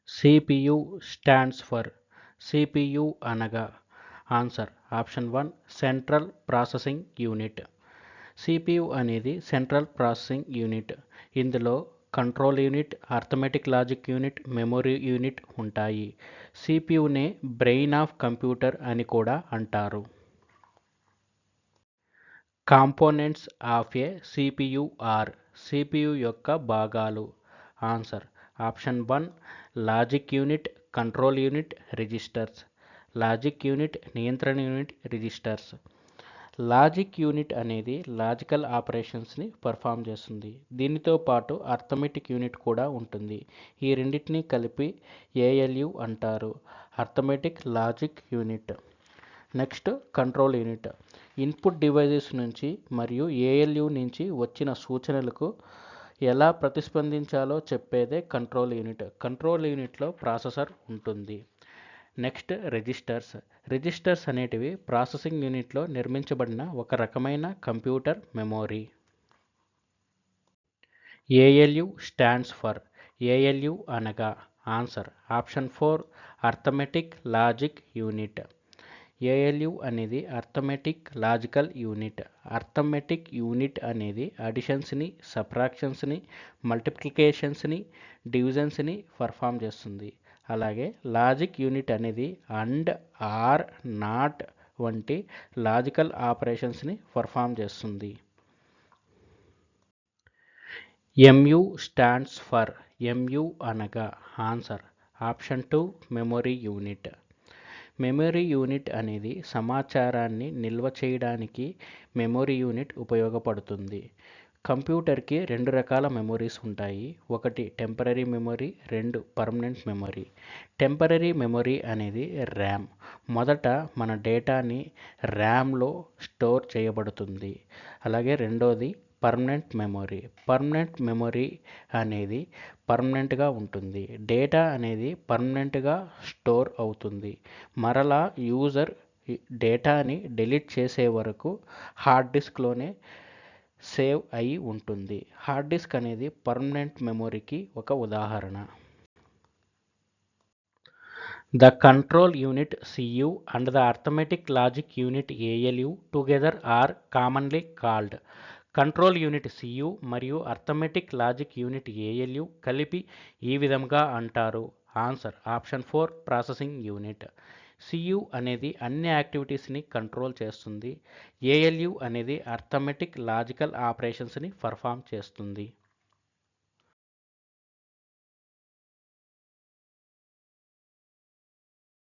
CPU stands for. CPU అనగా answer option 1 central processing unit. CPU అనేది central processing unit. ఇందులో control unit, arithmetic logic unit, memory unit ఉంటాయి. సిపియునే brain of computer అని కూడా అంటారు. Components of a CPU are. CPU యొక్క భాగాలు. Answer option 1 logic unit, control unit, registers. Logic unit, నియంత్రణ యూనిట్, రిజిస్టర్స్. లాజిక్ యూనిట్ అనేది లాజికల్ ఆపరేషన్స్ని పర్ఫామ్ చేస్తుంది. దీనితో పాటు అర్థమెటిక్ యూనిట్ కూడా ఉంటుంది. ఈ రెండింటిని కలిపి ఏఎల్యు అంటారు, arithmetic logic unit. Next control unit. Input devices నుంచి మరియు ఏఎల్యు నుంచి వచ్చిన సూచనలకు ఎలా ప్రతిస్పందించాలో చెప్పేదే కంట్రోల్ యూనిట్. కంట్రోల్ యూనిట్లో ప్రాసెసర్ ఉంటుంది. Next registers. రిజిస్టర్స్ అనేటివి ప్రాసెసింగ్ యూనిట్లో నిర్మించబడిన ఒక రకమైన computer memory. ALU stands for. ALU అనగా answer option 4 arithmetic logic unit. ALU అనేది arithmetic logical unit. Arithmetic unit అనేది అడిషన్స్ని, సబ్ట్రాక్షన్స్ని, మల్టిప్లికేషన్స్ని, డివిజన్స్ని పర్ఫామ్ చేస్తుంది. అలాగే లాజిక్ యూనిట్ అనేది అండ్, ఆర్, నాట్ వంటి లాజికల్ ఆపరేషన్స్ని పర్ఫామ్ చేస్తుంది. MU stands for. ఎంయు అనగా answer option 2 memory unit. Memory unit అనేది సమాచారాన్ని నిల్వ చేయడానికి మెమొరీ యూనిట్ ఉపయోగపడుతుంది. కంప్యూటర్కి రెండు రకాల మెమొరీస్ ఉంటాయి. ఒకటి టెంపరరీ మెమొరీ, రెండు పర్మనెంట్ మెమొరీ. టెంపరరీ మెమొరీ అనేది ర్యామ్. మొదట మన డేటాని ర్యామ్లో స్టోర్ చేయబడుతుంది. అలాగే రెండోది పర్మనెంట్ మెమొరీ. పర్మనెంట్ మెమొరీ అనేది పర్మనెంట్గా ఉంటుంది. డేటా అనేది పర్మనెంట్గా స్టోర్ అవుతుంది. మరలా యూజర్ డేటాని డిలీట్ చేసే వరకు హార్డ్ డిస్క్లోనే సేవ్ అయి ఉంటుంది. హార్డ్ డిస్క్ అనేది పర్మనెంట్ మెమొరీకి ఒక ఉదాహరణ. The control unit CU and the arithmetic logic unit ALU together are commonly called. Control unit CU మరియు అర్థమెటిక్ లాజిక్ యూనిట్ ALU కలిపి ఈ విధంగా అంటారు. Answer option 4 processing unit. CU అనేది అన్ని యాక్టివిటీస్ని కంట్రోల్ చేస్తుంది. ALU అనేది అర్థమెటిక్ లాజికల్ ఆపరేషన్స్ని పర్ఫామ్ చేస్తుంది.